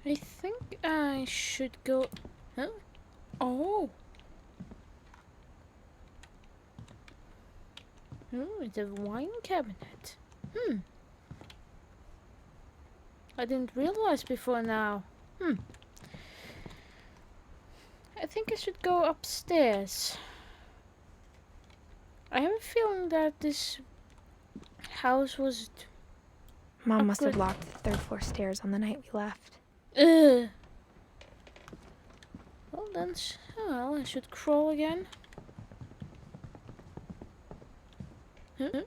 I think I should go... Huh? Oh! Oh, the wine cabinet. I didn't realize before now. I think I should go upstairs. I have a feeling that this house was... Mom must have locked the third floor stairs on the night we left. Ugh. Well then, well, I should crawl again. Huh?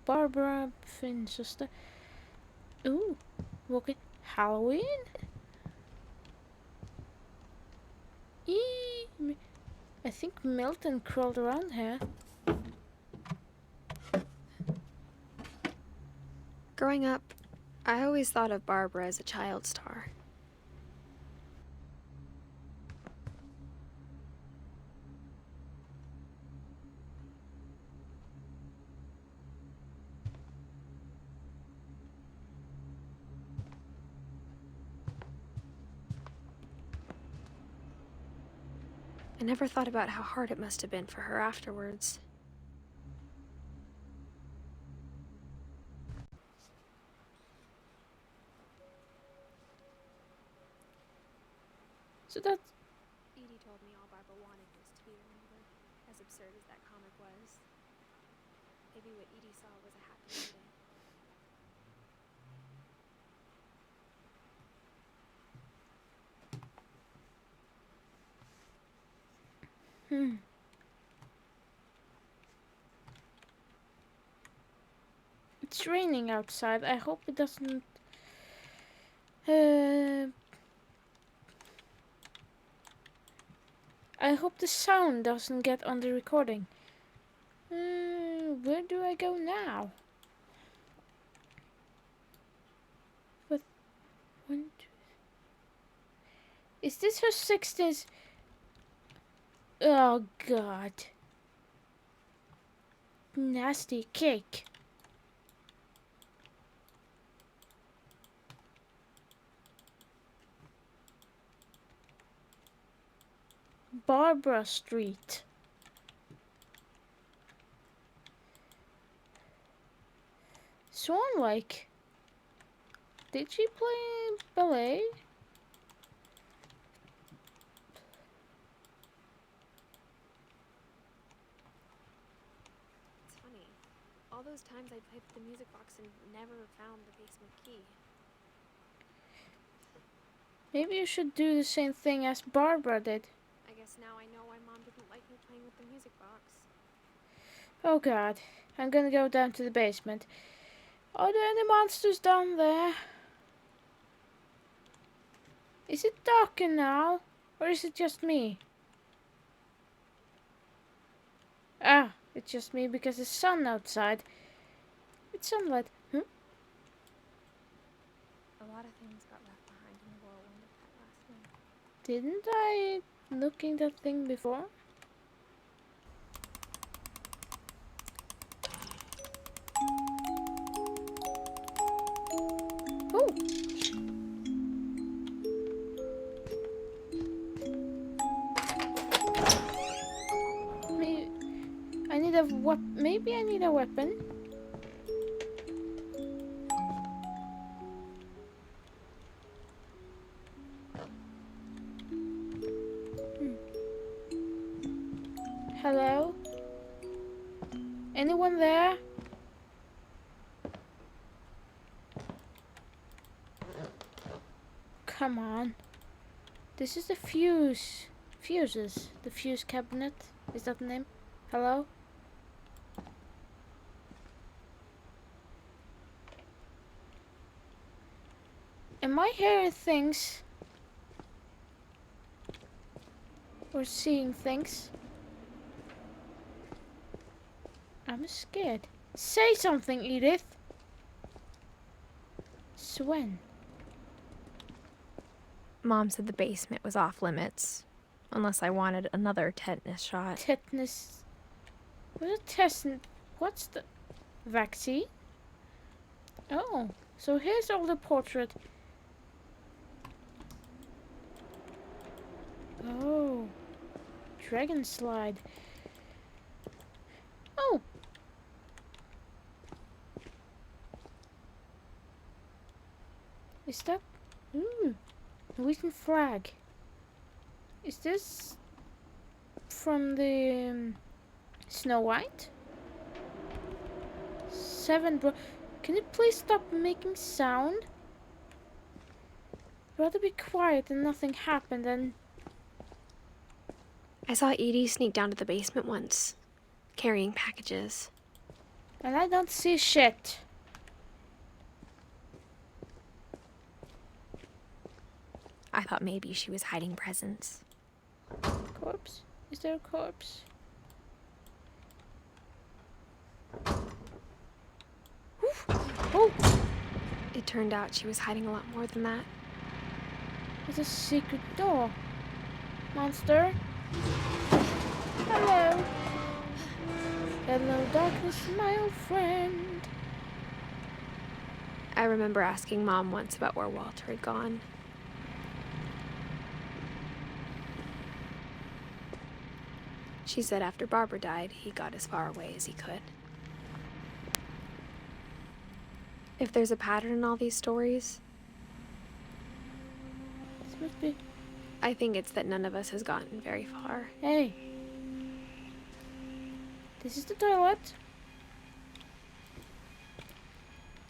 Barbara Finch, sister. Ooh, okay. Halloween? Eee, I think Milton crawled around here. Growing up, I always thought of Barbara as a child star. I never thought about how hard it must have been for her afterwards. So that's... Edie told me all Barbara wanted was to be remembered, as absurd as that comic was. Maybe what Edie saw was a happy ending. It's raining outside. I hope it doesn't... I hope the sound doesn't get on the recording. Where do I go now? But... One, two... Is this her 60s? Oh god. Nasty cake. Barbara Street. Swan Lake. Did she play ballet? It's funny. All those times I played with the music box and never found the basement key. Maybe you should do the same thing as Barbara did. I guess now I know why Mom didn't like me playing with the music box. Oh god, I'm gonna go down to the basement. Are there any monsters down there? Is it darker now? Or is it just me? Ah, it's just me because the sun outside. It's sunlight. A lot of things got left behind in the whirlwind of that last night. Didn't I look in that thing before? Oh! Maybe I need a weapon. Hello? Anyone there? Come on. This is the fuses. The fuse cabinet. Is that the name? Hello? Am I hearing things? Or seeing things? I'm scared. Say something, Edith. Swen. Mom said the basement was off limits, unless I wanted another tetanus shot. Tetanus. What's a tetanus? What's the vaccine? Oh, so here's all the portrait. Oh, dragon slide. Oh, is that? Norwegian flag. Is this from the Snow White? Can you please stop making sound? Rather be quiet and nothing happened and... I saw Edie sneak down to the basement once, carrying packages. And I don't see shit. I thought maybe she was hiding presents. Corpse? Is there a corpse? Oof. Oh! It turned out she was hiding a lot more than that. It's a secret door. Monster? Hello. Hello, darkness, my old friend. I remember asking Mom once about where Walter had gone. She said after Barbara died, he got as far away as he could. If there's a pattern in all these stories, This must be... I think it's that none of us has gotten very far. Hey. This is the toilet.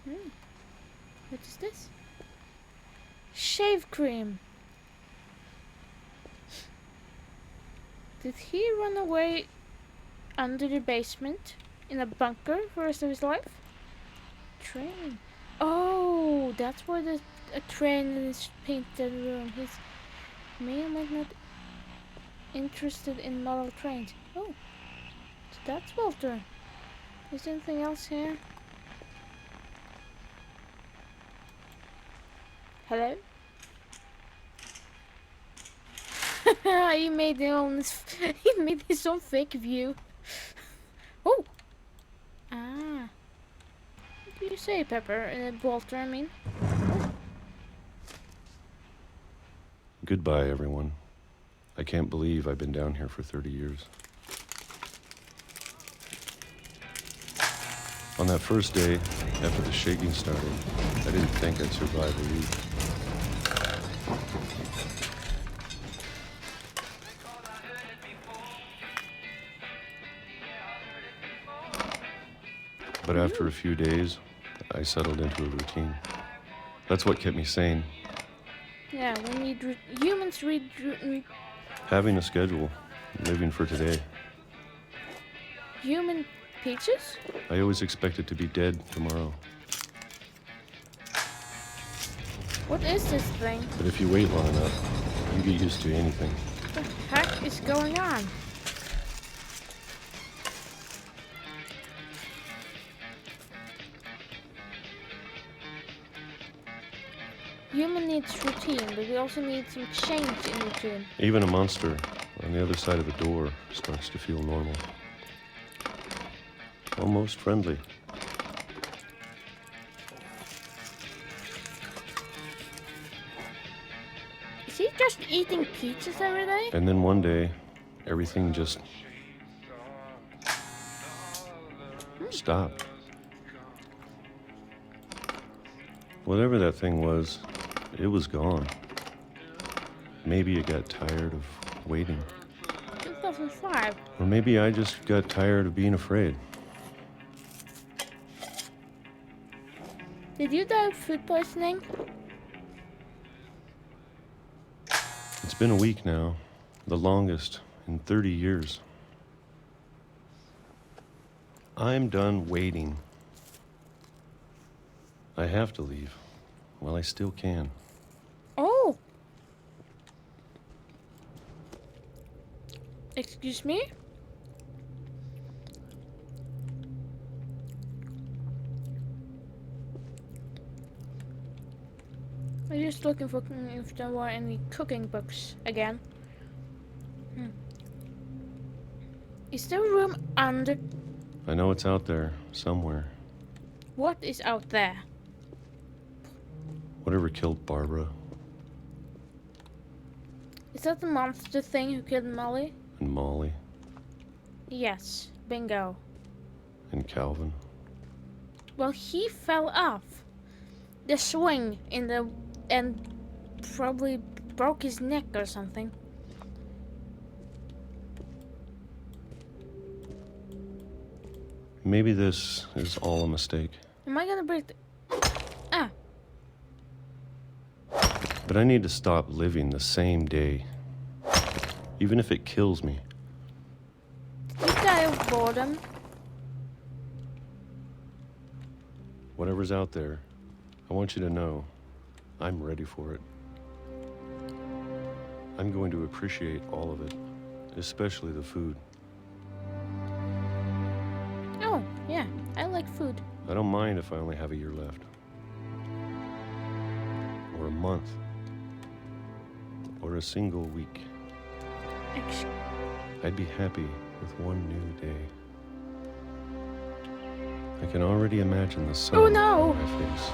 What is this? Shave cream. Did he run away under the basement in a bunker for the rest of his life? Train. Oh, that's why there's a train in his painted room. He's may or might not interested in model trains. Oh, so that's Walter. Is there anything else here? Hello? he made his own fake view. Oh! Ah. What do you say, Pepper? Walter, I mean. Goodbye, everyone. I can't believe I've been down here for 30 years. On that first day, after the shaking started, I didn't think I'd survive a week. But after a few days, I settled into a routine. That's what kept me sane. Yeah, we need humans read... Having a schedule, living for today. Human peaches? I always expected to be dead tomorrow. What is this thing? But if you wait long enough, you get used to anything. What the heck is going on? Human needs routine, but we also need some change in routine. Even a monster on the other side of the door starts to feel normal. Almost friendly. Is he just eating peaches every day? And then one day, everything just stopped. Whatever that thing was, it was gone. Maybe it got tired of waiting. 2005. Or maybe I just got tired of being afraid. Did you die of food poisoning? It's been a week now, the longest in 30 years. I'm done waiting. I have to leave while I still can. Oh! Excuse me? I'm just looking for if there were any cooking books again. Is there a room under? I know it's out there somewhere. What is out there? Whatever killed Barbara. It that the monster thing who killed Molly? And Molly. Yes, bingo. And Calvin. Well, he fell off the swing and probably broke his neck or something. Maybe this is all a mistake. Am I gonna break the... Ah. But I need to stop living the same day. Even if it kills me. Did you die of boredom? Whatever's out there, I want you to know I'm ready for it. I'm going to appreciate all of it, especially the food. Oh, yeah, I like food. I don't mind if I only have a year left. Or a month. Or a single week. I'd be happy with one new day. I can already imagine the sun Oh no! on my face.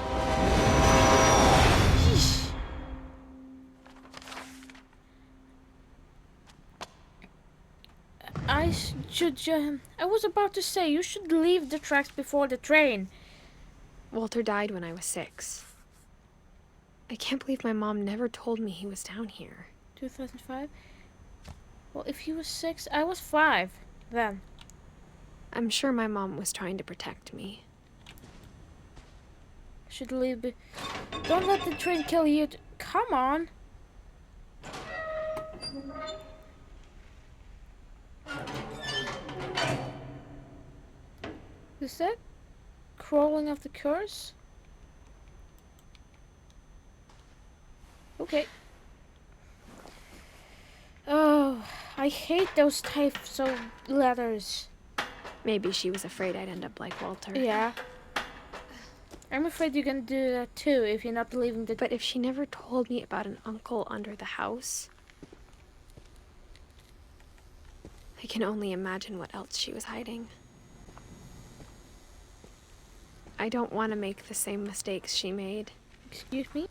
Yeesh. I was about to say, you should leave the tracks before the train. Walter died when I was 6. I can't believe my mom never told me he was down here. 2005? Well, if he was 6, I was 5 then. I'm sure my mom was trying to protect me. Should leave. Don't let the train kill you. Come on. Is that crawling of the curse? Okay. Oh, I hate those types of letters. Maybe she was afraid I'd end up like Walter. Yeah. I'm afraid you're gonna do that too if you're not believing the... But if she never told me about an uncle under the house, I can only imagine what else she was hiding. I don't want to make the same mistakes she made, Excuse me?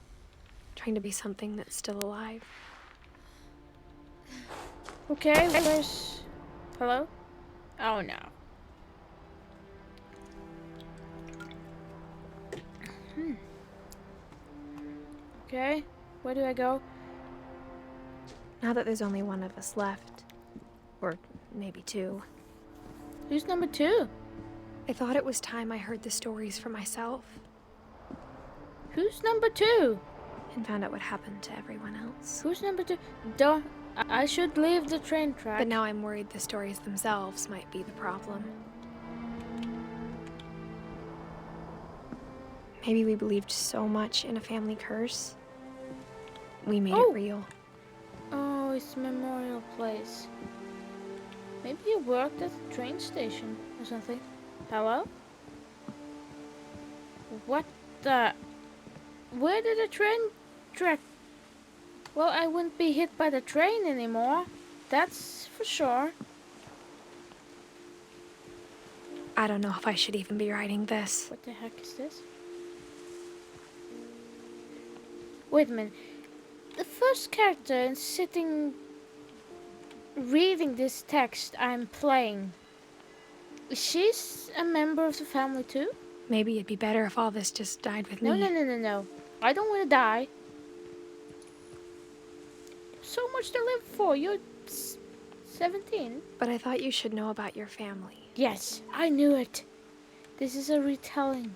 trying to be something that's still alive. Okay, where's... Hello? Oh no. Okay, where do I go? Now that there's only one of us left, or maybe 2, Who's number 2? I thought it was time I heard the stories for myself Who's number 2? and found out what happened to everyone else. Who's number 2? Don't... I should leave the train track. But now I'm worried the stories themselves might be the problem. Maybe we believed so much in a family curse, we made it real. Oh, it's a memorial place. Maybe you worked at the train station or something. Hello? What the... Where did the train track... Well, I wouldn't be hit by the train anymore. That's for sure. I don't know if I should even be writing this. What the heck is this? Wait a minute. The first character sitting... reading this text I'm playing. She's a member of the family too? Maybe it'd be better if all this just died with No, me. no. I don't want to die. So much to live for. You're 17. But I thought you should know about your family. Yes, I knew it. This is a retelling.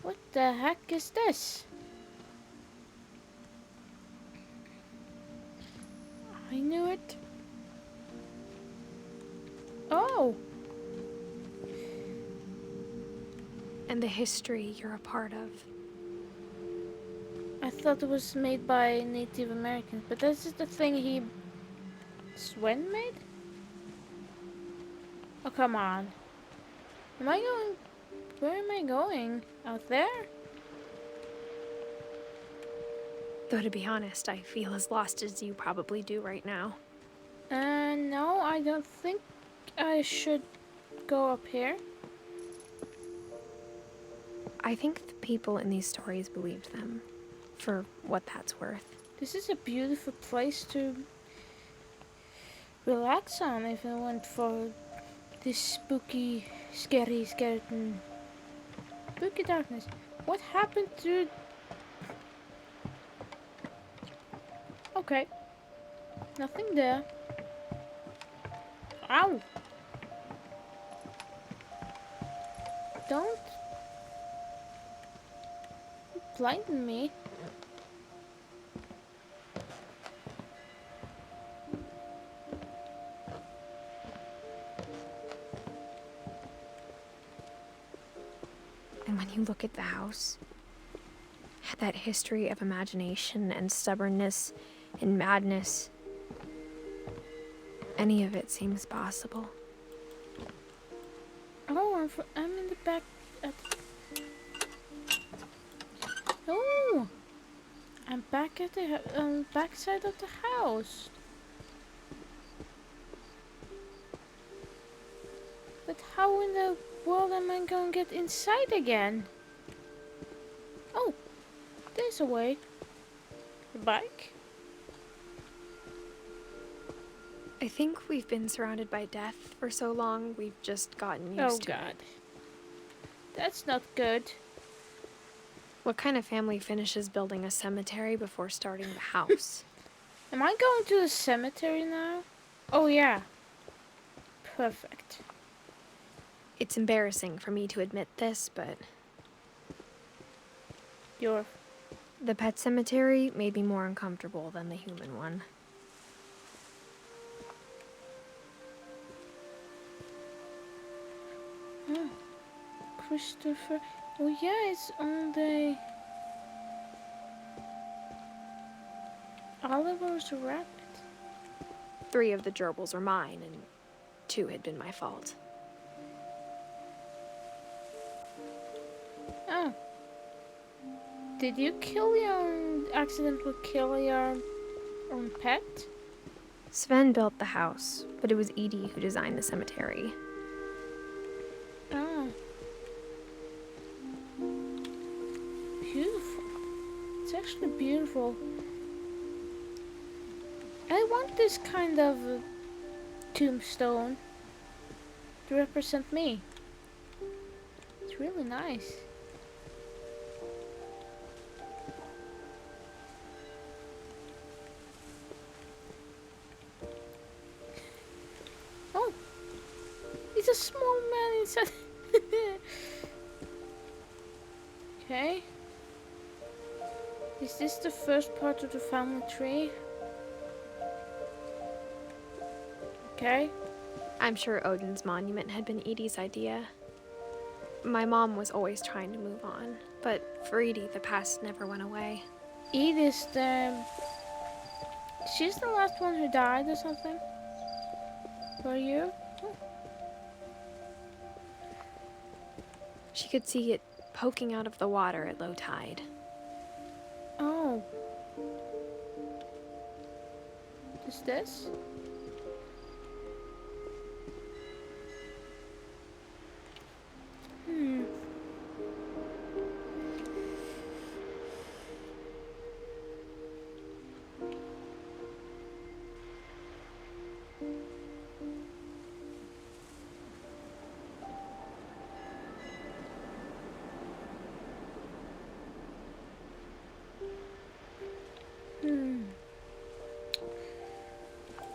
What the heck is this? I knew it. Oh. And the history you're a part of. I thought it was made by Native Americans, but this is the thing Swen made? Oh, come on. Am I going... Where am I going? Out there? Though to be honest, I feel as lost as you probably do right now. No, I don't think I should go up here. I think the people in these stories believed them, for what that's worth. This is a beautiful place to relax on if I went for this spooky, scary skeleton. Spooky darkness. What happened to... Okay. Nothing there. Ow! Don't blind me. And when you look at the house, that history of imagination and stubbornness and madness, any of it seems possible. Oh, I'm in the back. Oh, I'm back at the back side of the house. But how in the world am I going to get inside again? Oh, there's a way. The bike? I think we've been surrounded by death for so long, we've just gotten Oh used to God. it. That's not good. What kind of family finishes building a cemetery before starting the house? Am I going to the cemetery now? Oh yeah. Perfect. It's embarrassing for me to admit this, but The pet cemetery made me more uncomfortable than the human one. Oh, Christopher. Oh yeah, it's on the Oliver's rabbit. 3 of the gerbils were mine, and 2 had been my fault. Oh. Did you accidentally kill your own pet? Sven built the house, but it was Edie who designed the cemetery. Oh. Beautiful. It's actually beautiful. I want this kind of tombstone to represent me. It's really nice. Oh, it's a small man inside. Okay. Is this the first part of the family tree? Okay. I'm sure Odin's monument had been Edie's idea. My mom was always trying to move on, but for Edie, the past never went away. Edith, she's the last one who died or something? For you? Oh. She could see it poking out of the water at low tide. Oh. Is this? Hmm.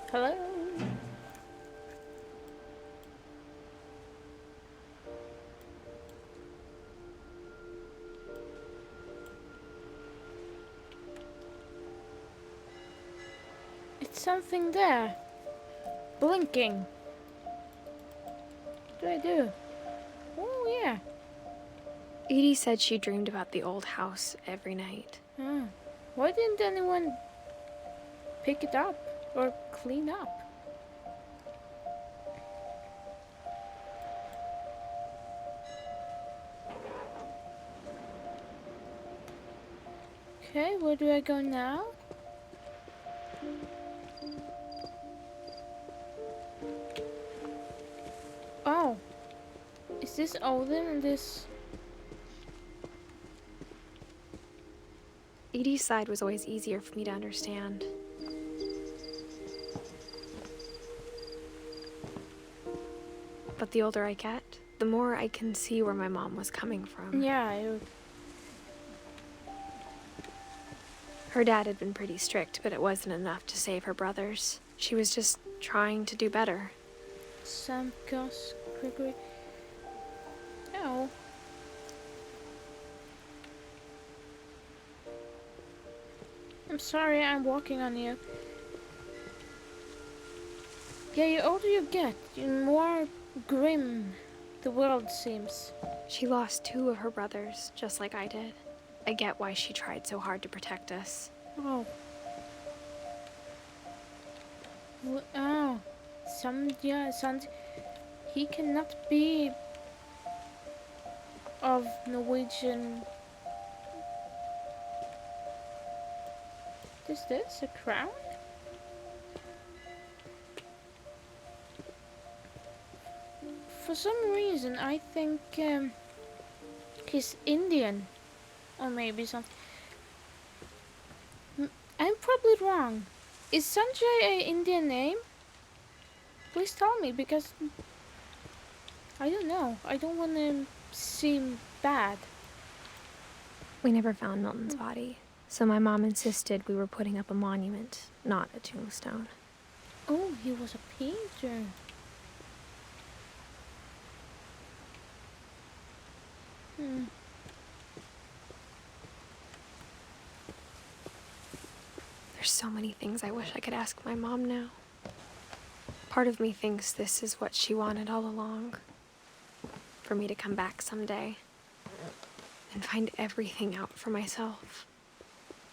Hello? It's something there. Blinking. What do I do? Oh, yeah. Edie said she dreamed about the old house every night. Oh. Why didn't anyone pick it up or clean up? Okay, where do I go now? Oh. Is this Odin and this? Edie's side was always easier for me to understand. But the older I get, the more I can see where my mom was coming from. Yeah, Her dad had been pretty strict, but it wasn't enough to save her brothers. She was just trying to do better. Sam, Gus, Gregory. Oh. I'm sorry, I'm walking on you. Yeah, the older you get, the more grim the world seems. She lost 2 of her brothers, just like I did. I get why she tried so hard to protect us. Oh. Oh. He cannot be of Norwegian. Is this a crown? For some reason, I think he's Indian, or maybe something. I'm probably wrong. Is Sanjay an Indian name? Please tell me, because I don't know. I don't want to seem bad. We never found Milton's body, so my mom insisted we were putting up a monument, not a tombstone. Oh, he was a painter. There's so many things I wish I could ask my mom now. Part of me thinks this is what she wanted all along. For me to come back someday and find everything out for myself.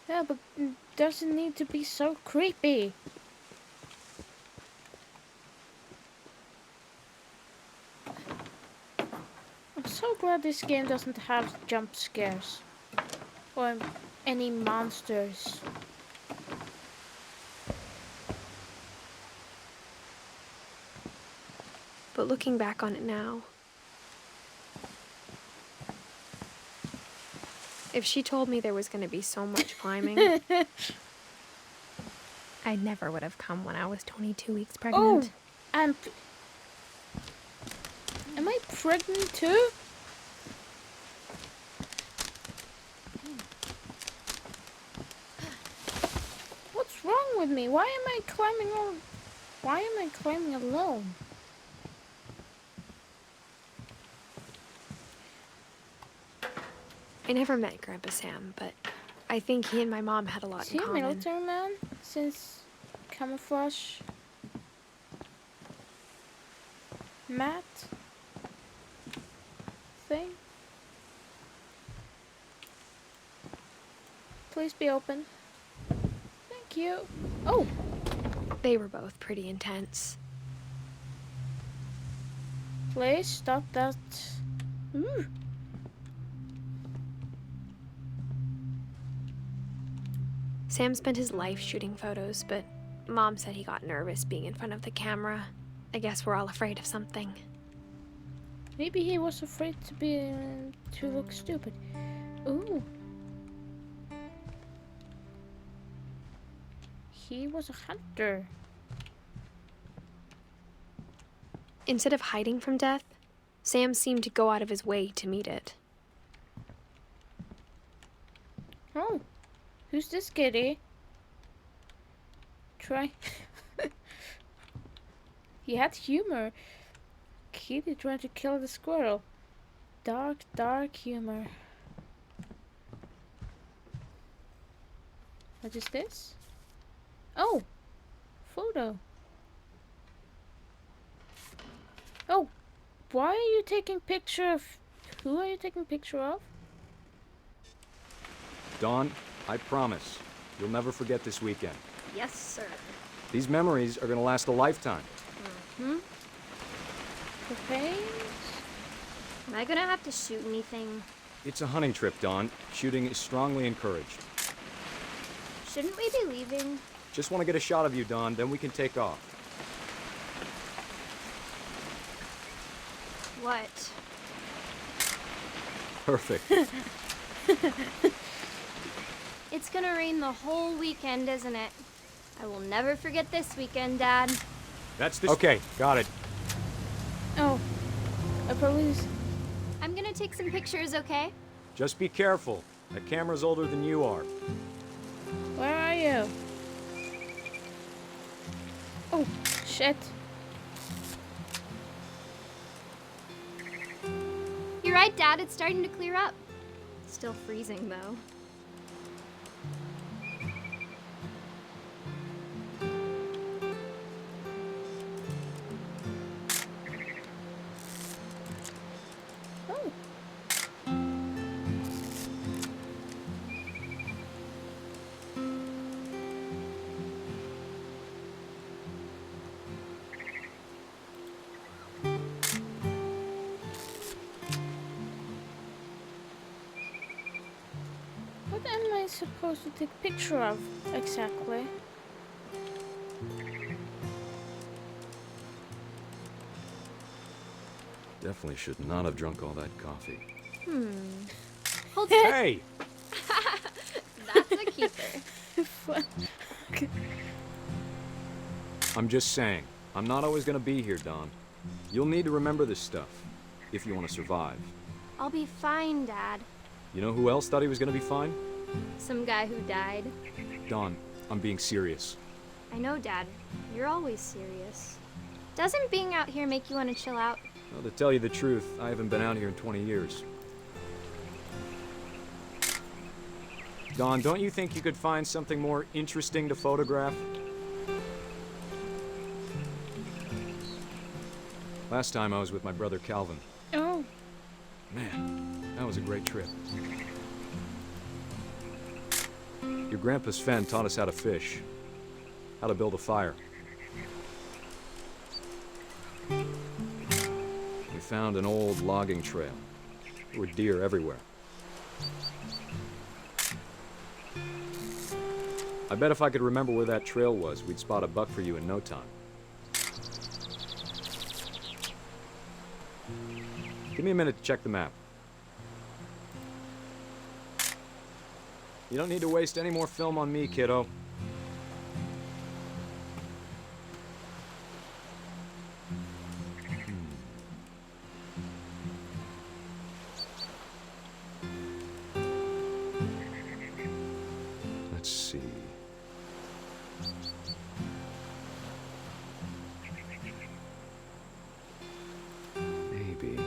Yeah, but it doesn't need to be so creepy. I'm so glad this game doesn't have jump scares. Or any monsters. But looking back on it now, if she told me there was going to be so much climbing, I never would have come when I was 22 weeks pregnant. Oh, am I pregnant too? What's wrong with me? Why am I climbing alone? I never met Grandpa Sam, but I think he and my mom had a lot Is in he a common. military man? Since camouflage mat thing? Please be open. Thank you. Oh! They were both pretty intense. Please stop that. Ooh. Sam spent his life shooting photos, but Mom said he got nervous being in front of the camera. I guess we're all afraid of something. Maybe he was afraid to look stupid. Ooh. He was a hunter. Instead of hiding from death, Sam seemed to go out of his way to meet it. Oh. Who's this kitty? Try. He had humor. Kitty tried to kill the squirrel. Dark, dark humor. What is this? Oh! Photo. Oh! Why are you taking picture of... Who are you taking picture of? Dawn, I promise, you'll never forget this weekend. Yes, sir. These memories are gonna last a lifetime. Hmm? The face? Am I gonna have to shoot anything? It's a hunting trip, Dawn. Shooting is strongly encouraged. Shouldn't we be leaving? Just want to get a shot of you, Dawn, then we can take off. What? Perfect. It's gonna rain the whole weekend, isn't it? I will never forget this weekend, Dad. That's the... Okay, got it. Oh, a police. I'm gonna take some pictures, okay? Just be careful. That camera's older than you are. Where are you? Oh, shit. You're right, Dad. It's starting to clear up. Still freezing, though. Oh. What am I supposed to take a picture of exactly? Definitely should not have drunk all that coffee. Hold Hey! That's a keeper. I'm just saying, I'm not always gonna be here, Don. You'll need to remember this stuff, if you want to survive. I'll be fine, Dad. You know who else thought he was gonna be fine? Some guy who died. Don, I'm being serious. I know, Dad. You're always serious. Doesn't being out here make you want to chill out? Well, to tell you the truth, I haven't been out here in 20 years. Don, don't you think you could find something more interesting to photograph? Last time I was with my brother Calvin. Oh. Man, that was a great trip. Your grandpa Sven taught us how to fish, how to build a fire. We found an old logging trail. There were deer everywhere. I bet if I could remember where that trail was, we'd spot a buck for you in no time. Give me a minute to check the map. You don't need to waste any more film on me, kiddo. Let's see. Maybe.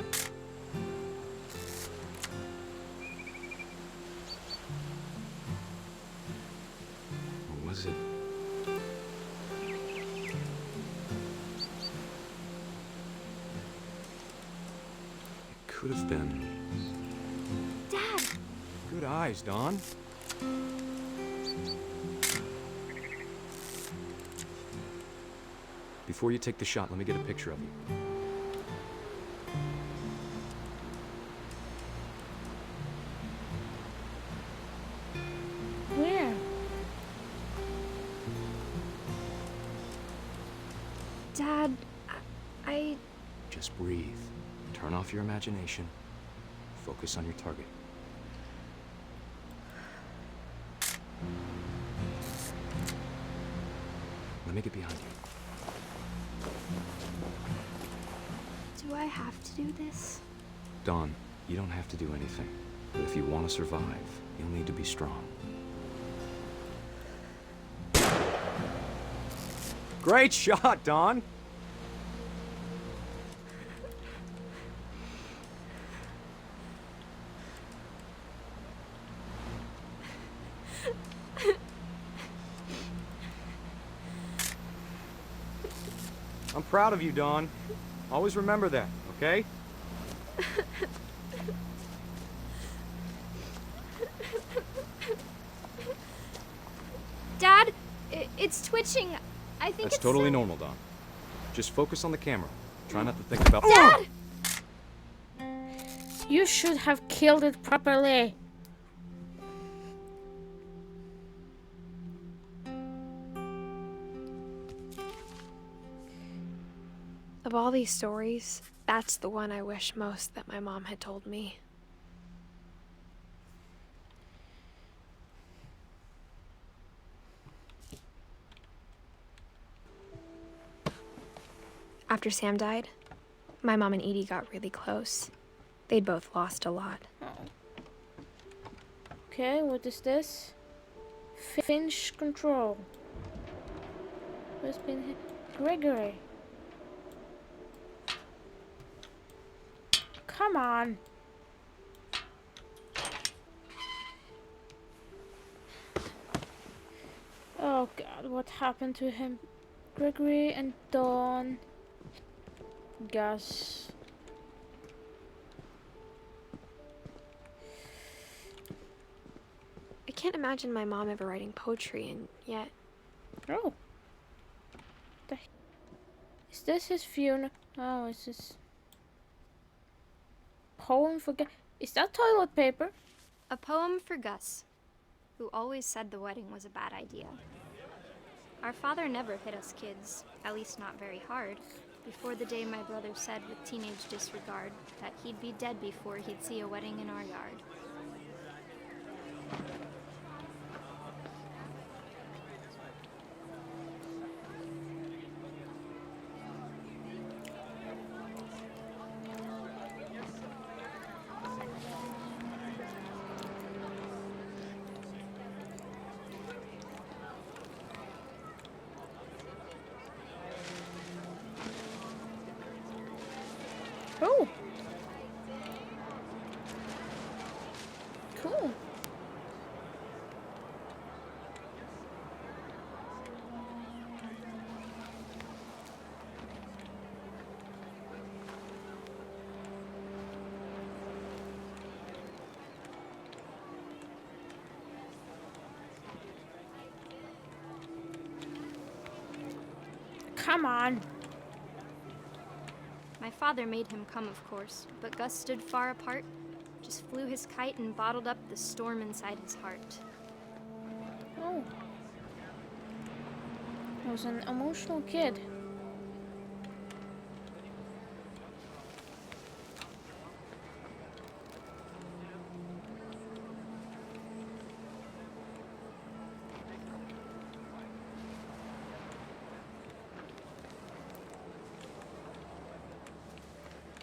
Or was it? It could have been. Dad! Good eyes, Don. Before you take the shot, let me get a picture of you. Where? Dad, I... Just breathe. Turn off your imagination. Focus on your target. Let me get behind you. Do I have to do this? Dawn, you don't have to do anything. But if you want to survive, you'll need to be strong. Great shot, Dawn! I'm proud of you, Dawn. Always remember that, okay? Dad, it's twitching. I think That's it's totally normal, Dawn. Just focus on the camera. Try not to think about... Dad! You should have killed it properly. Of all these stories, that's the one I wish most that my mom had told me. After Sam died, my mom and Edie got really close. They'd both lost a lot. Oh. Okay, what is this? Finch control. Who's been hit? Gregory. Come on. Oh god, what happened to him? Gregory and Dawn. Gus. I can't imagine my mom ever writing poetry, and yet... Oh. Is this his funeral? Oh, it's his poem for Gus. Is that toilet paper? A poem for Gus, who always said the wedding was a bad idea. Our father never hit us kids, at least not very hard, before the day my brother said with teenage disregard that he'd be dead before he'd see a wedding in our yard. Oh. Cool. Come on. My father made him come, of course, but Gus stood far apart, just flew his kite and bottled up the storm inside his heart. Oh. I was an emotional kid.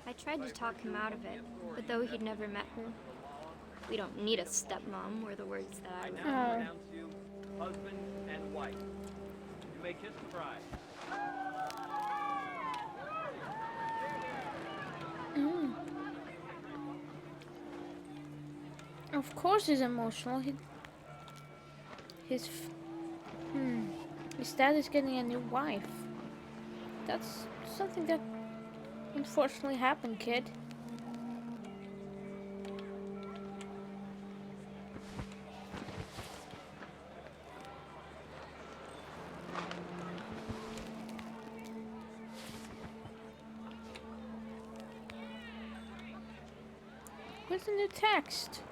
I tried to talk him out of it, but though he'd never met her, "We don't need a stepmom," were the words that I read. Oh. Pronounce you husband and wife. You may kiss the bride. Of course he's emotional. His dad is getting a new wife. That's something that unfortunately happened, kid. Where's the new text?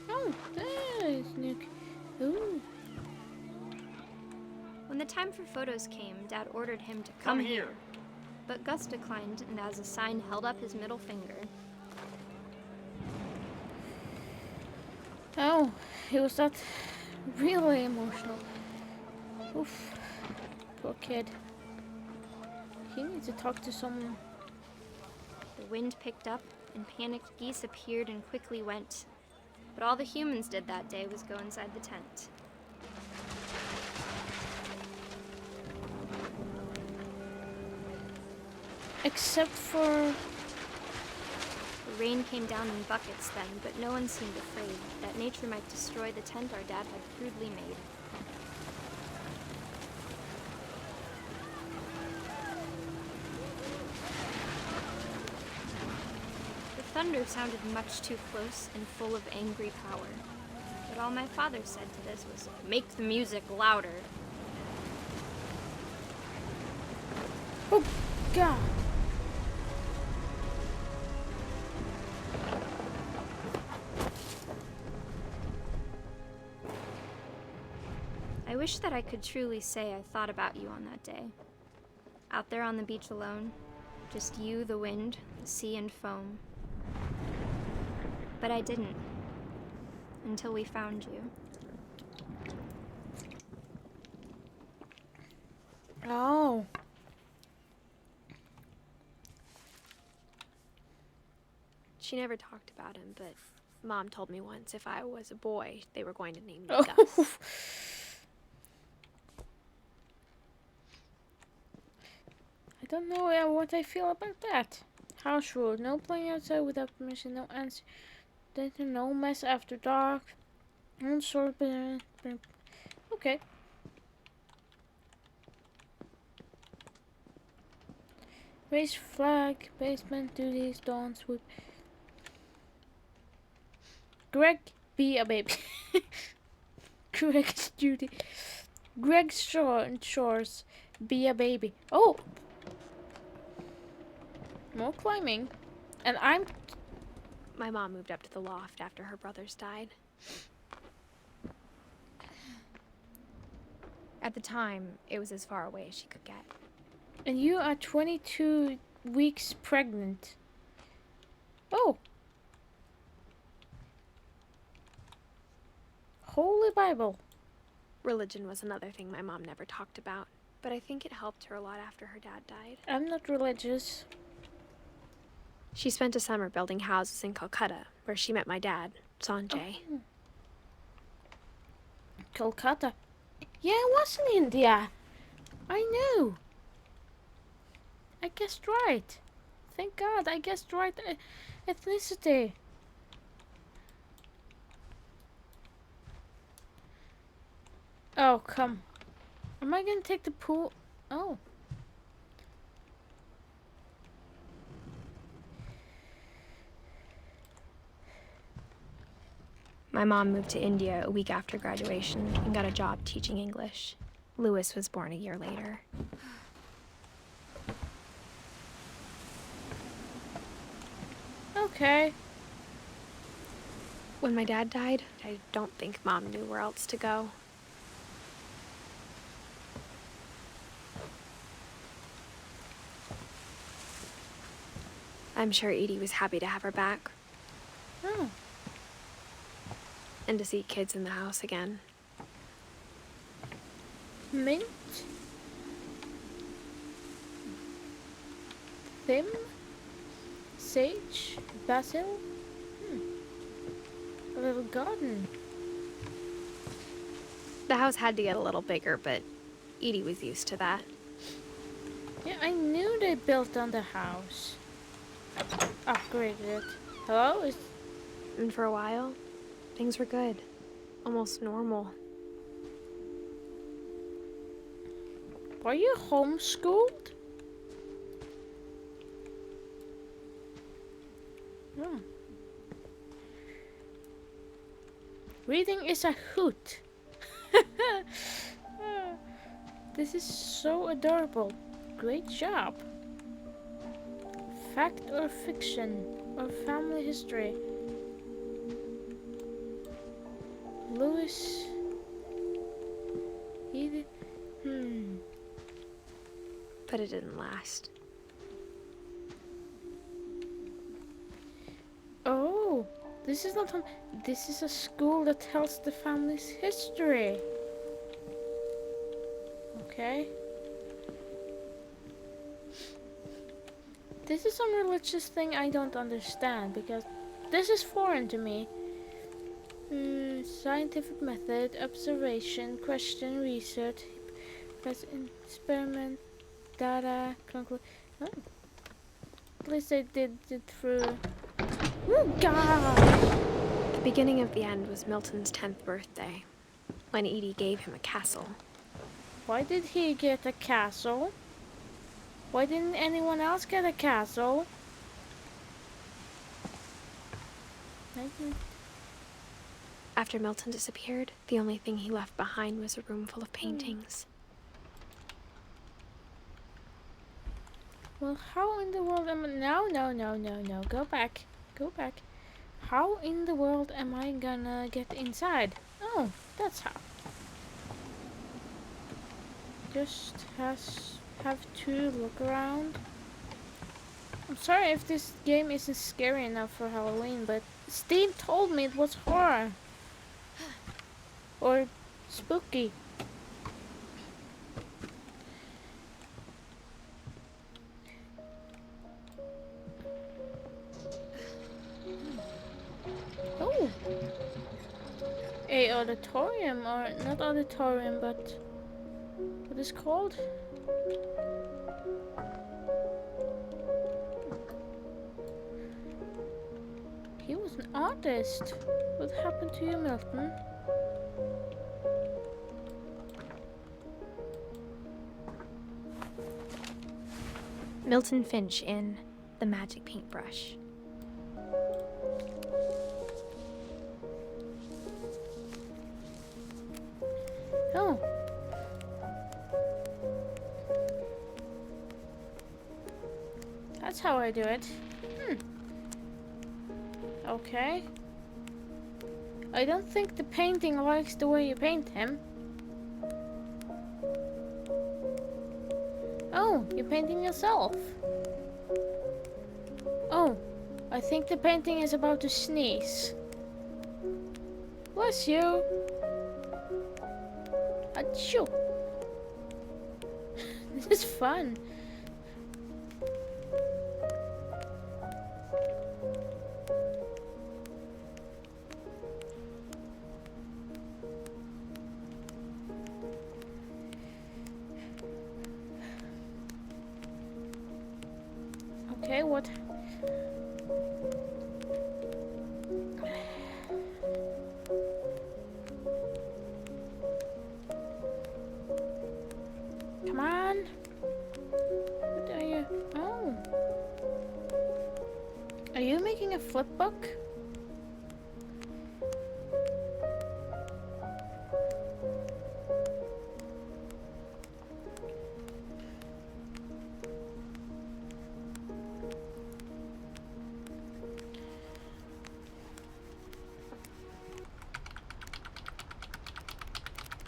Oh, there is new. Ooh. When the time for photos came, Dad ordered him to come here. But Gus declined and as a sign held up his middle finger. Oh, he was that really emotional. Oof. Poor kid. He needs to talk to someone. The wind picked up and panicked geese appeared and quickly went. But all the humans did that day was go inside the tent. Except for... The rain came down in buckets then, but no one seemed afraid that nature might destroy the tent our dad had crudely made. The thunder sounded much too close and full of angry power. But all my father said to this was, "Make the music louder." Oh, God. wish that I could truly say I thought about you on that day. Out there on the beach alone, just you, the wind, the sea, and foam. But I didn't. Until we found you. Oh. She never talked about him, but Mom told me once if I was a boy, they were going to name me Oh. Gus. I don't know what I feel about that. House rule: no playing outside without permission. No answer. No mess after dark. No sort. Okay. Raise flag. Basement duties. Dawn sweep. Greg, be a baby. Greg's duty. Greg's chores. Be a baby. Oh! More climbing. And I'm... My mom moved up to the loft after her brothers died. At the time, it was as far away as she could get. And you are 22 weeks pregnant. Oh! Holy Bible. Religion was another thing my mom never talked about, but I think it helped her a lot after her dad died. I'm not religious. She spent a summer building houses in Calcutta, where she met my dad, Sanjay. Oh. Kolkata. Yeah, I was in India. I know. I guessed right. Thank God, I guessed right ethnicity. Oh, come. Am I gonna take the pool? Oh. My mom moved to India a week after graduation and got a job teaching English. Louis was born a year later. Okay. When my dad died, I don't think Mom knew where else to go. I'm sure Edie was happy to have her back. Oh. And to see kids in the house again. Mint. Thyme. Sage. Basil. A little garden. The house had to get a little bigger, but Edie was used to that. Yeah, I knew they built on the house. Upgraded it. Hello? And for a while, things were good. Almost normal. Are you homeschooled? No. Reading is a hoot. This is so adorable. Great job. Fact or fiction or family history? Louis. Edith. But it didn't last. Oh, this is not home. This is a school that tells the family's history. Okay. This is some religious thing I don't understand because this is foreign to me. Scientific method, observation, question, research, experiment, data, conclude. Oh. At least they did it through. Oh God! The beginning of the end was Milton's 10th birthday, when Edie gave him a castle. Why did he get a castle? Why didn't anyone else get a castle? After Milton disappeared, the only thing he left behind was a room full of paintings. Well, how in the world am I... No. Go back. Go back. How in the world am I gonna get inside? Oh, that's how. just have to look around. I'm sorry if this game isn't scary enough for Halloween, but Steve told me it was horror. Or spooky. Oh! A auditorium, or not auditorium, but what is it called? He was an artist. What happened to you, Milton? Milton Finch in The Magic Paintbrush. Oh. That's how I do it. Okay. I don't think the painting likes the way you paint him. Oh, you're painting yourself. Oh, I think the painting is about to sneeze. Bless you. Achoo. This is fun. Okay, what? Come on. What are you? Oh. Are you making a flip book?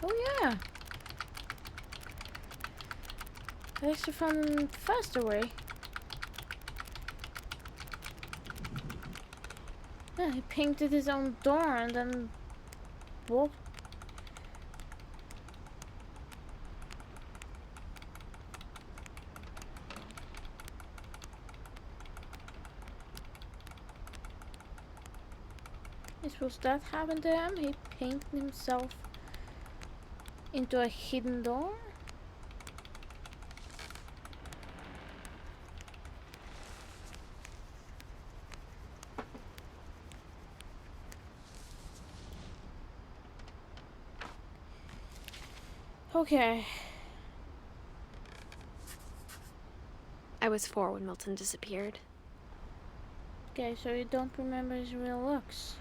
Oh yeah. I actually found a faster way. Yeah, he painted his own door and then walked. I suppose that happened to him. He painted himself into a hidden door. Okay. I was 4 when Milton disappeared. Okay, so you don't remember his real looks.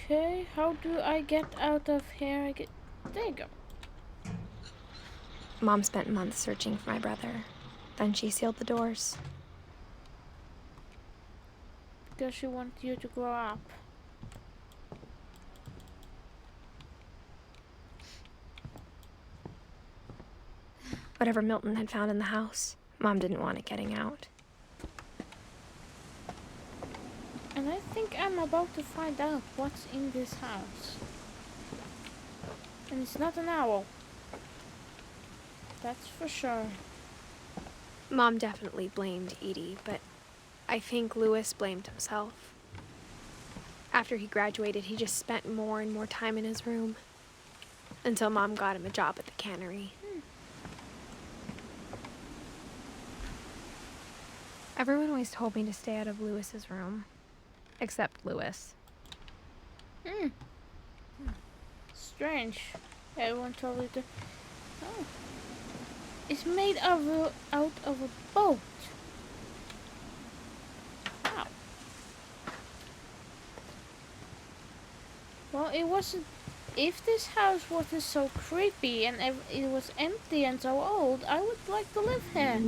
Okay, how do I get out of here? There you go. Mom spent months searching for my brother. Then she sealed the doors. Because she wants you to grow up. Whatever Milton had found in the house, Mom didn't want it getting out. And I think I'm about to find out what's in this house. And it's not an owl. That's for sure. Mom definitely blamed Edie, but I think Louis blamed himself. After he graduated, he just spent more and more time in his room. Until Mom got him a job at the cannery. Everyone always told me to stay out of Louis's room. Except Louis. Strange. Everyone told me to. Oh. It's made out of a boat. Wow. Well, it wasn't If this house wasn't so creepy and it was empty and so old, I would like to live here.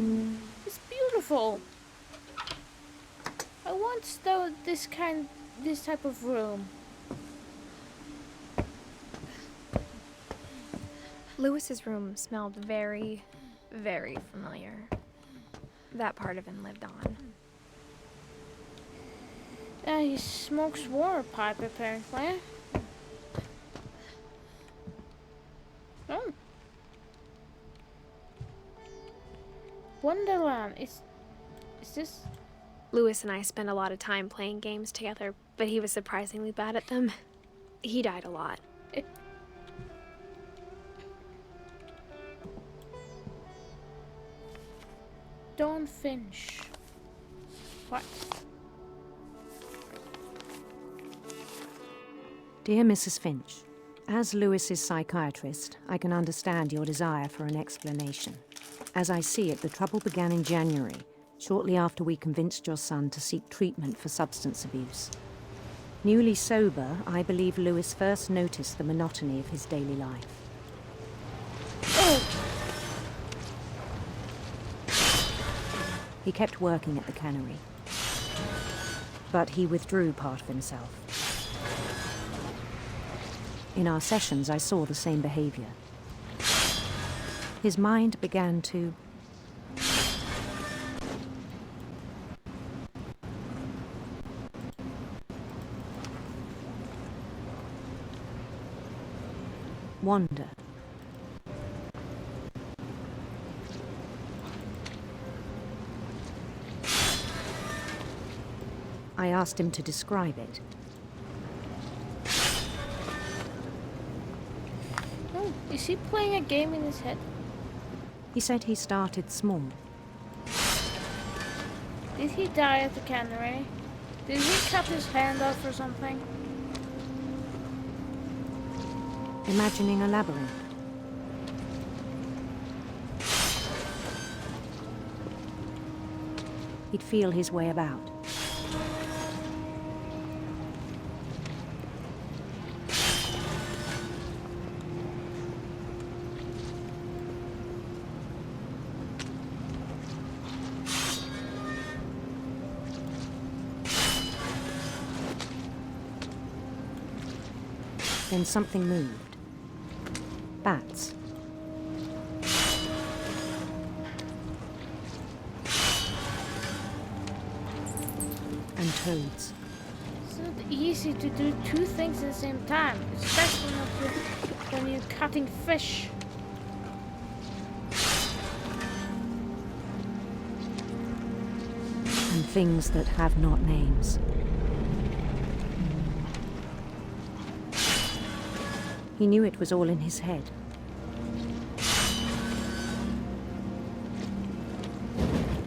It's beautiful. I want this type of room. Lewis's room smelled very, very familiar. That part of him lived on. He smokes water pipe apparently. Oh. Wonderland. Is this? Lewis and I spent a lot of time playing games together, but he was surprisingly bad at them. He died a lot. Dawn Finch. What? Dear Mrs. Finch, as Lewis's psychiatrist, I can understand your desire for an explanation. As I see it, the trouble began in January, shortly after we convinced your son to seek treatment for substance abuse. Newly sober, I believe Lewis first noticed the monotony of his daily life. Oh. He kept working at the cannery, but he withdrew part of himself. In our sessions, I saw the same behavior. His mind began to wander. I asked him to describe it. Oh, is he playing a game in his head? He said he started small. Did he die at the cannery? Did he cut his hand off or something? Imagining a labyrinth. He'd feel his way about. Then something moved. Bats. And toads. It's not easy to do two things at the same time, especially not when you're cutting fish. And things that have not names. He knew it was all in his head.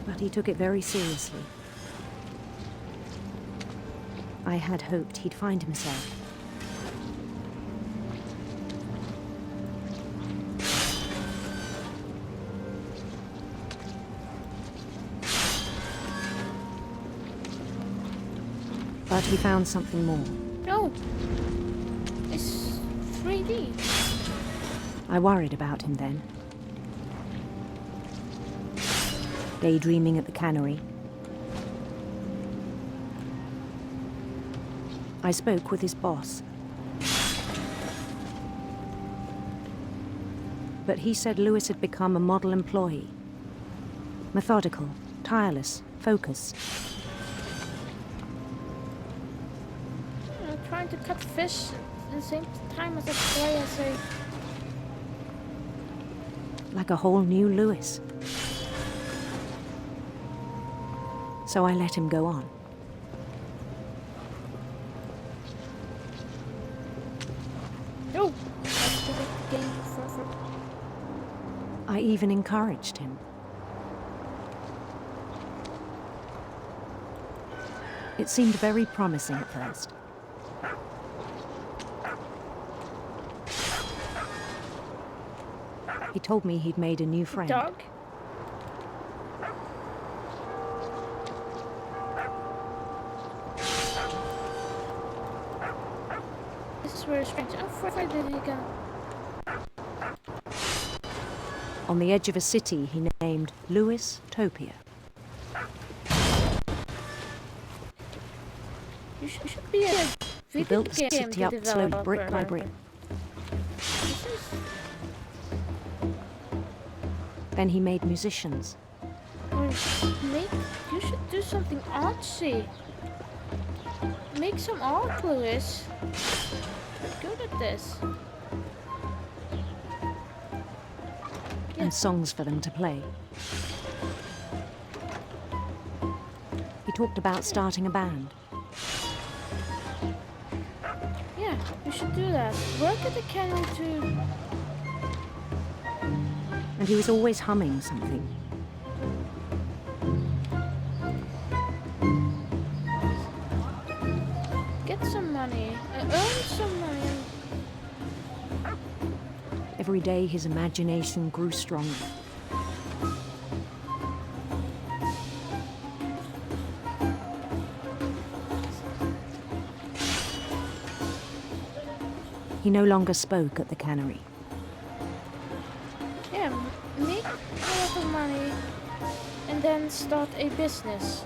But he took it very seriously. I had hoped he'd find himself. But he found something more. Oh, it's 3D. I worried about him then. Daydreaming at the cannery. I spoke with his boss. But he said Lewis had become a model employee. Methodical, tireless, focused. Trying to cut fish at the same time as I play as a... Like a whole new Lewis. So I let him go on. Oh, let's do the game further. I even encouraged him. It seemed very promising at first. He told me he'd made a new friend. Dog? This is very strange. I'm afraid that he can. On the edge of a city he named Lewis Topia. You should be a He video built the game city up slowly, brick by brick. This is Then he made musicians. You should do something artsy. Make some art, Lewis. You're good at this. And songs for them to play. He talked about starting a band. Yeah, you should do that. Work at the cannery too. And he was always humming something. Get some money. Earn some money. Every day his imagination grew stronger. He no longer spoke at the cannery. Yeah, make a lot of money and then start a business.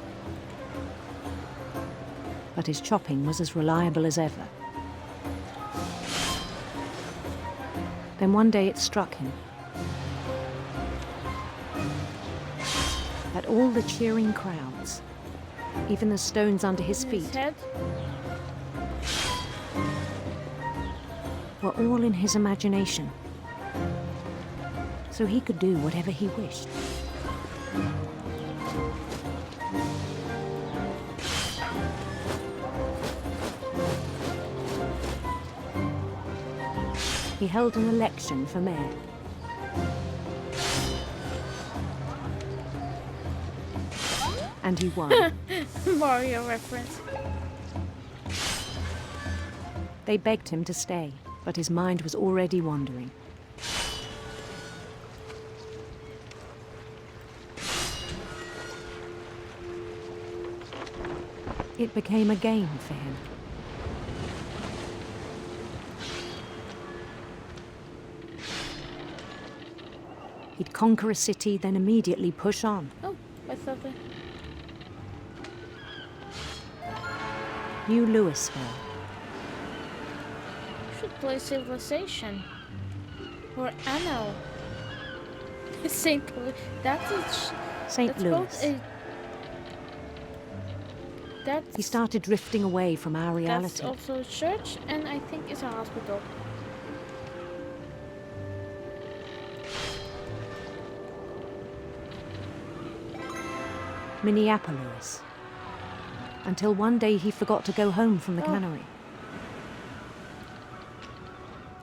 But his chopping was as reliable as ever. Then one day it struck him that all the cheering crowds, even the stones under his In feet, his head. were all in his imagination. So he could do whatever he wished. He held an election for mayor. And he won. Mario reference. They begged him to stay, but his mind was already wandering. It became a game for him. He'd conquer a city, then immediately push on. Oh, I thought that. New Louisville. Should play Civilization. Or Anno. St. Louis. That's St. both Louis. a. That's. He started drifting away from our That's reality. also a church, and I think it's a hospital. Minneapolis. Until one day he forgot to go home from the Oh. cannery.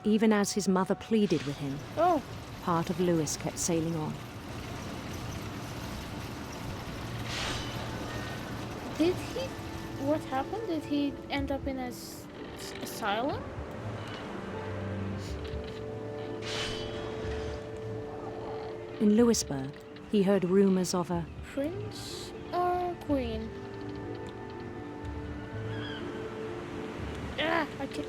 Even as his mother pleaded with him, Oh, part of Lewis kept sailing on. did he? What happened? Did he end up in a asylum? In Louisburg, he heard rumors of a Prince or queen? Ah, I can't.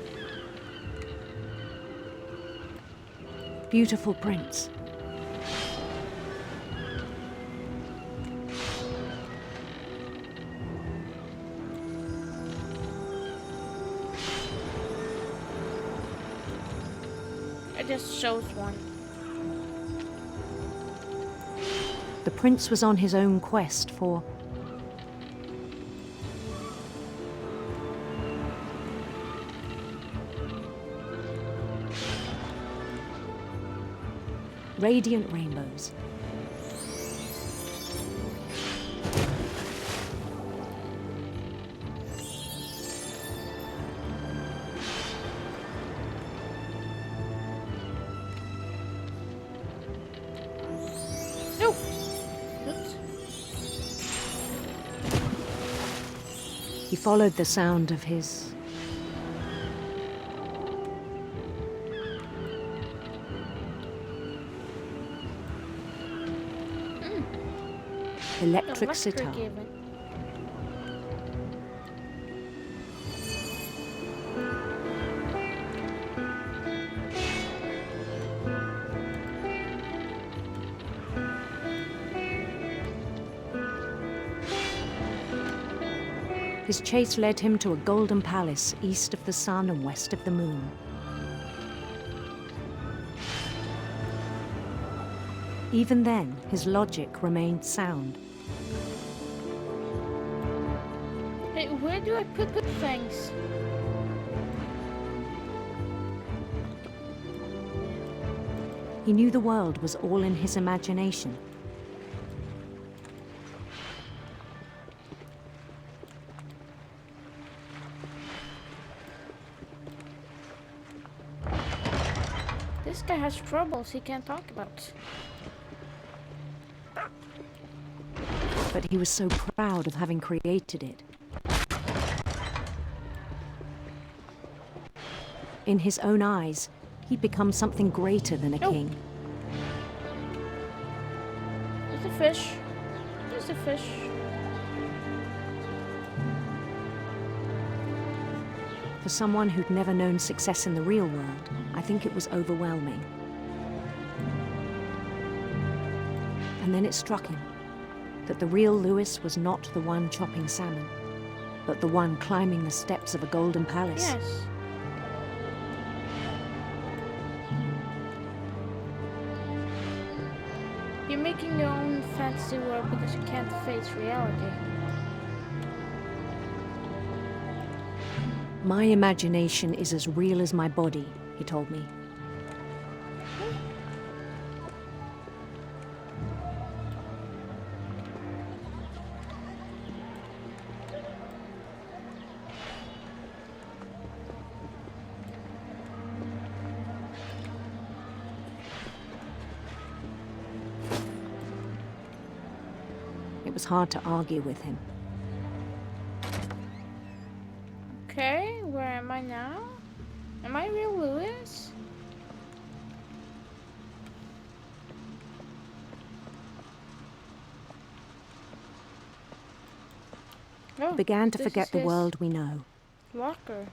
beautiful prince. I just chose one. The prince was on his own quest for radiant rainbows. No! Oops. He followed the sound of his electric sitar. even. His chase led him to a golden palace east of the sun and west of the moon. Even then, his logic remained sound. Hey, where do I put things? He knew the world was all in his imagination. This guy has troubles he can't talk about. But he was so proud of having created it. In his own eyes, he'd become something greater than a king. There's a fish. There's a fish. For someone who'd never known success in the real world, I think it was overwhelming. And then it struck him that the real Lewis was not the one chopping salmon, but the one climbing the steps of a golden palace. Yes. You're making your own fantasy world because you can't face reality. My imagination is as real as my body, he told me. It was hard to argue with him. Okay, where am I now? Am I real Lewis? Oh, Began to this forget is the his world we know. locker.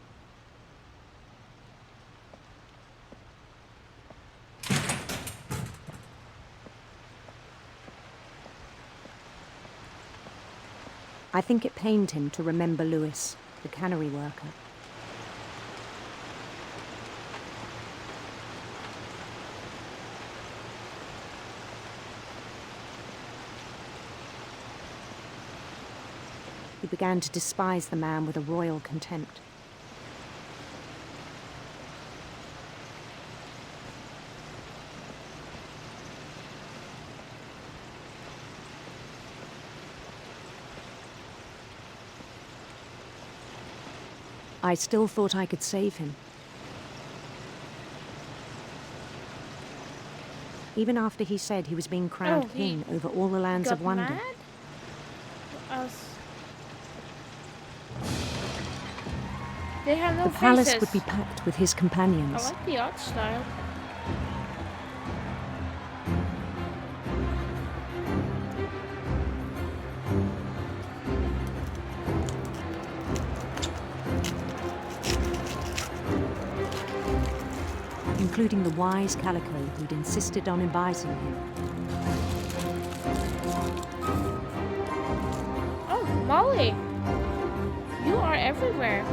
I think it pained him to remember Lewis, the cannery worker. He began to despise the man with a royal contempt. I still thought I could save him. Even after he said he was being crowned Oh, he king over all the lands Got of wonder. mad? They have no The palace faces. would be packed with his I companions. like the art style. Including the wise Calico who'd insisted on inviting him. Oh, Molly! You are everywhere.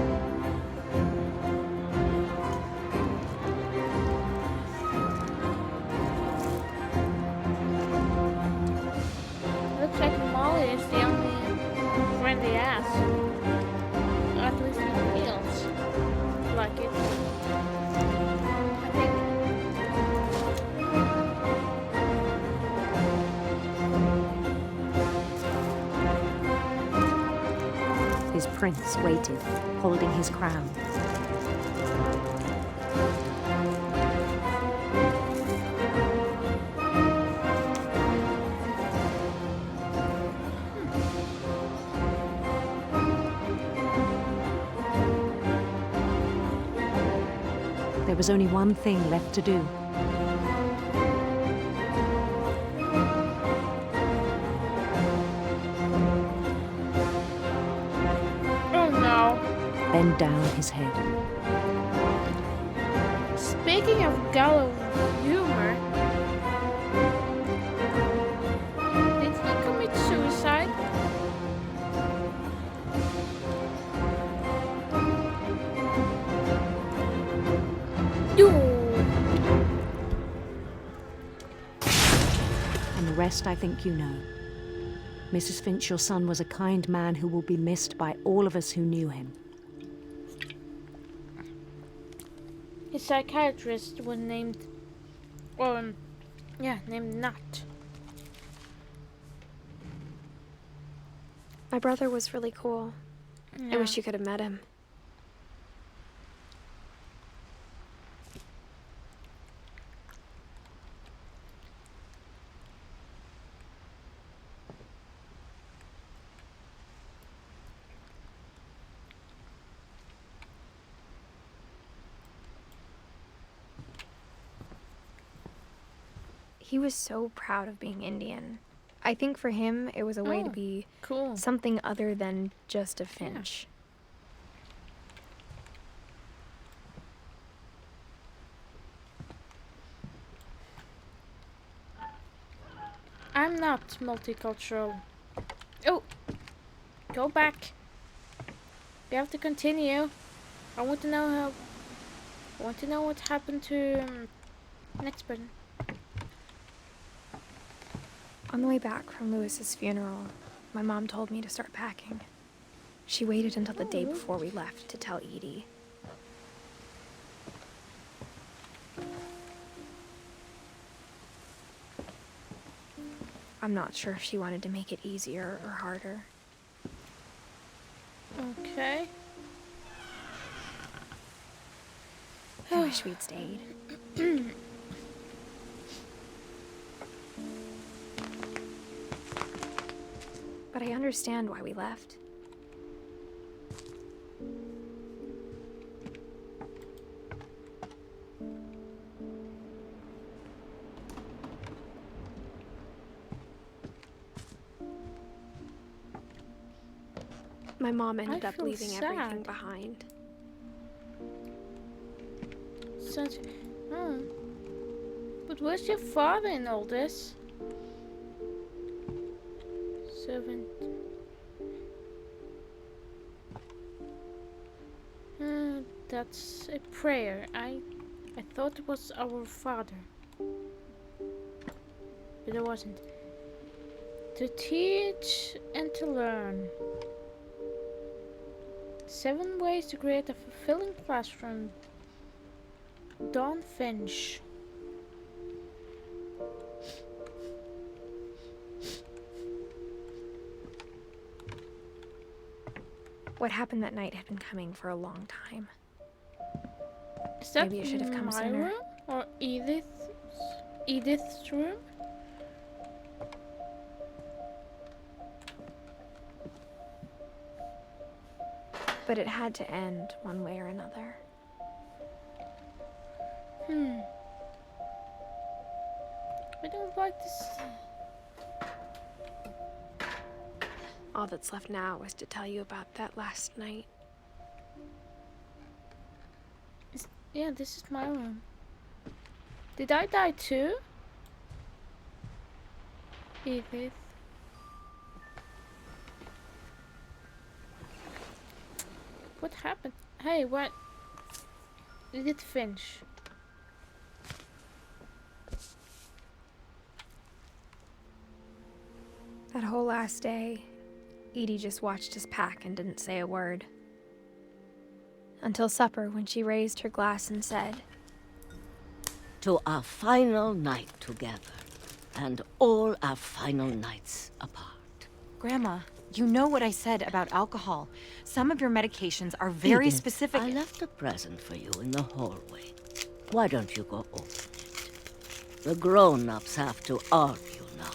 Looks like Molly is the only friend they ask. At least he feels like it. I think. His prince waited, holding his crown. There was only one thing left to do. Oh no. Bend down his head. Speaking of gallows humor, did he commit suicide? and the rest I think you know. Mrs. Finch, your son was a kind man who will be missed by all of us who knew him. His psychiatrist was named, named Nat. My brother was really cool. I Yeah. wish you could have met him. He was so proud of being Indian. I think for him, it was a way to Oh, be cool. something other than just a Finch. I'm not multicultural. Oh, go back. We have to continue. I want to know what happened to next button. On the way back from Lewis's funeral, my mom told me to start packing. She waited until the day before we left to tell Edie. I'm not sure if she wanted to make it easier or harder. Okay. I wish we'd stayed. But I understand why we left. My mom ended I up feel leaving everything sad. behind. Such. Oh. But where's your father in all this? Servant. That's a prayer. I thought it was our Father, but it wasn't. To teach and to learn. 7 ways to create a fulfilling classroom. Dawn Finch. What happened that night had been coming for a long time. Is that Maybe it should have come my sooner. room or Edith's room? But it had to end one way or another. I don't like this. All that's left now is to tell you about that last night. Yeah, this is my room. Did I die too? Edith. What happened? Hey, what? Edith Finch. That whole last day, Edie just watched us pack and didn't say a word. Until supper, when she raised her glass and said, To our final night together, and all our final nights apart. Grandma, you know what I said about alcohol. Some of your medications are very Edith, specific. I left a present for you in the hallway. Why don't you go open it? The grown-ups have to argue now.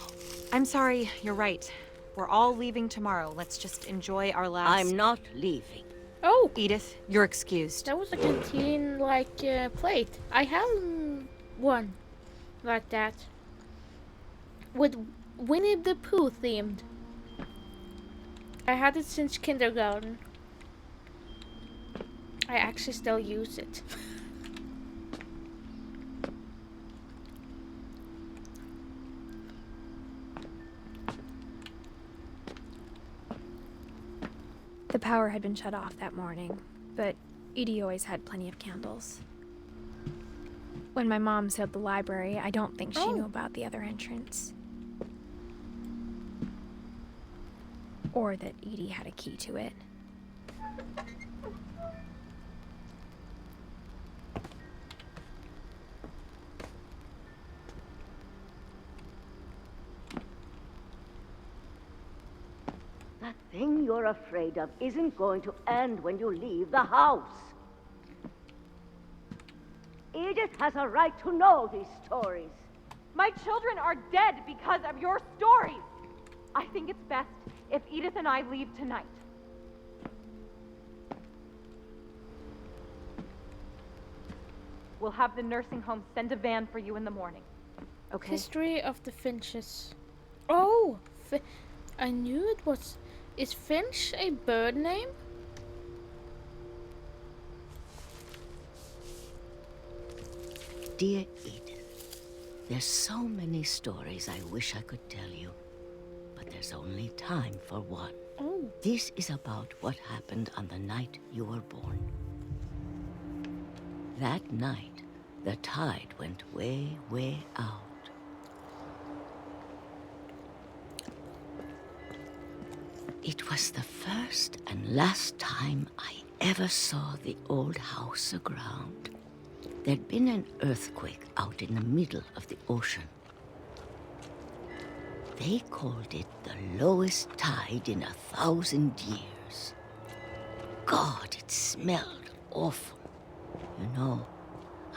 I'm sorry, you're right. We're all leaving tomorrow. Let's just enjoy our last... I'm not leaving. Oh, Edith, you're excused. that was a canteen-like plate. I have one like that. With Winnie the Pooh themed. I had it since kindergarten. I actually still use it. the power had been shut off that morning, but Edie always had plenty of candles. When my mom sealed the library, I don't think she knew about the other entrance. Or that Edie had a key to it. That thing you're afraid of isn't going to end when you leave the house. Edith has a right to know these stories. My children are dead because of your stories. I think it's best if Edith and I leave tonight. We'll have the nursing home send a van for you in the morning. Okay? History of the Finches. Oh, I knew it was. Is Finch a bird name? Dear Edith, there's so many stories I wish I could tell you, but there's only time for one. Oh. This is about what happened on the night you were born. That night, the tide went way, way out. It was the first and last time I ever saw the old house aground. There'd been an earthquake out in the middle of the ocean. They called it the lowest tide in 1,000 years. God, it smelled awful. You know,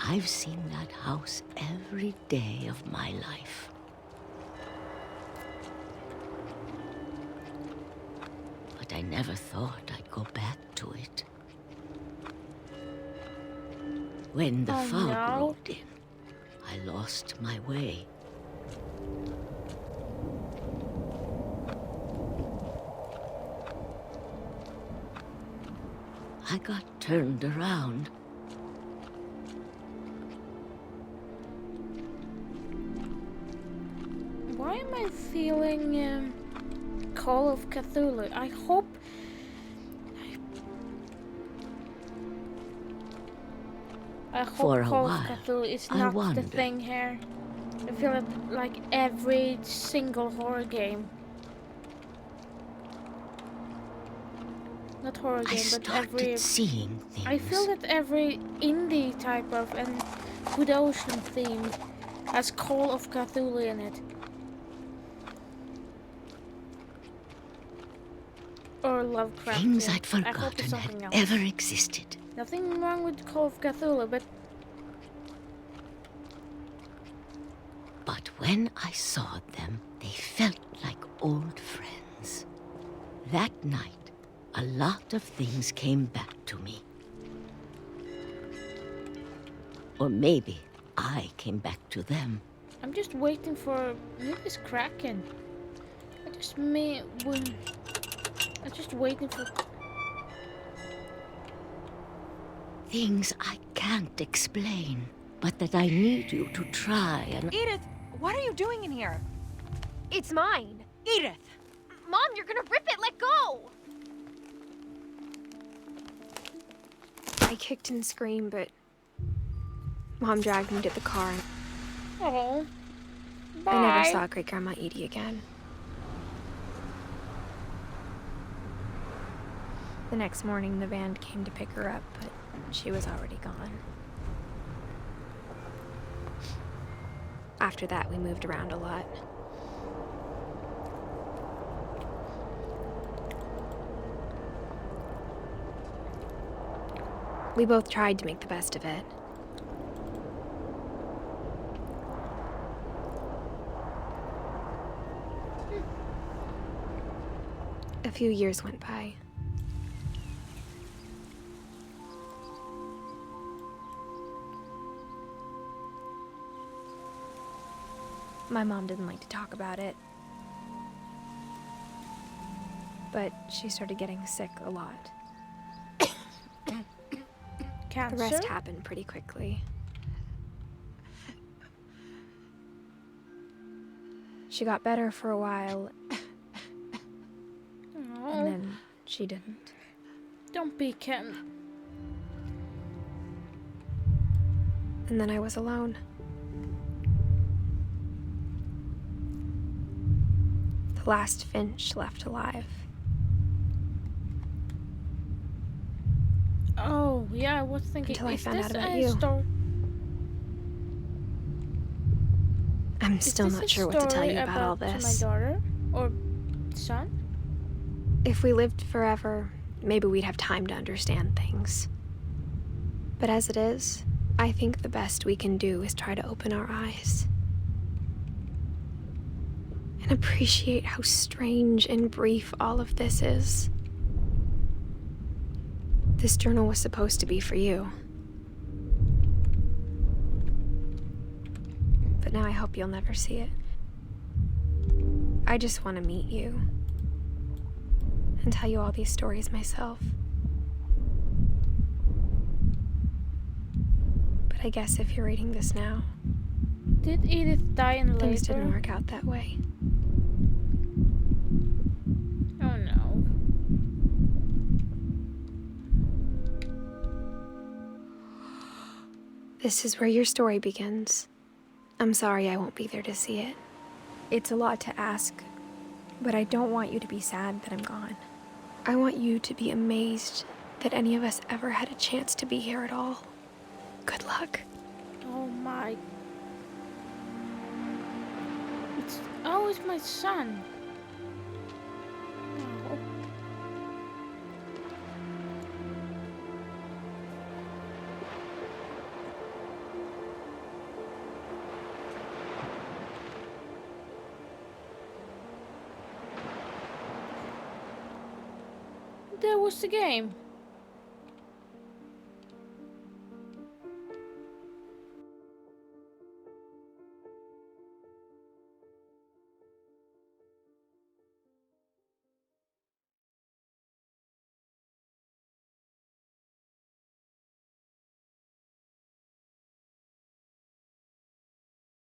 I've seen that house every day of my life. But I never thought I'd go back to it. When the fog rolled in, I lost my way. I got turned around. Why am I feeling Call of Cthulhu? I hope For a Call while, of Cthulhu is I not the wondered. thing here. I feel it like every single horror game. Not horror I game, but started every. seeing things. I feel that every indie type of and Good Ocean theme has Call of Cthulhu in it. Or Lovecraft. Things yeah. I'd I hope it's forgotten something had else. ever existed. Nothing wrong with Call of Cthulhu, but But when I saw them, they felt like old friends. That night, a lot of things came back to me. Or maybe I came back to them. I'm just waiting for maybe it's Kraken. I'm just waiting for. Things I can't explain, but that I need you to try and... Edith, what are you doing in here? It's mine. Edith! Mom, you're gonna rip it. Let go. I kicked and screamed, but Mom dragged me to the car. Oh, bye. I never saw Great Grandma Edie again. The next morning, the van came to pick her up, but she was already gone. After that, we moved around a lot. We both tried to make the best of it. A few years went by. My mom didn't like to talk about it. But she started getting sick a lot. Cancer? The rest happened pretty quickly. She got better for a while, Oh, and then she didn't. don't be Ken. And then I was alone. The last Finch left alive. Oh, yeah, I was thinking, Until I is found this out about a you. I'm Is still this not a sure what to tell story you about all to my this. daughter or son? If we lived forever, maybe we'd have time to understand things. But as it is, I think the best we can do is try to open our eyes. And appreciate how strange and brief all of this is. This journal was supposed to be for you. But now I hope you'll never see it. I just want to meet you. And tell you all these stories myself. But I guess if you're reading this now, Did Edith die in things didn't labor? work out that way. Oh no. This is where your story begins. I'm sorry I won't be there to see it. It's a lot to ask, but I don't want you to be sad that I'm gone. I want you to be amazed that any of us ever had a chance to be here at all. Good luck. Oh my. It's my son. Oh. That was the game.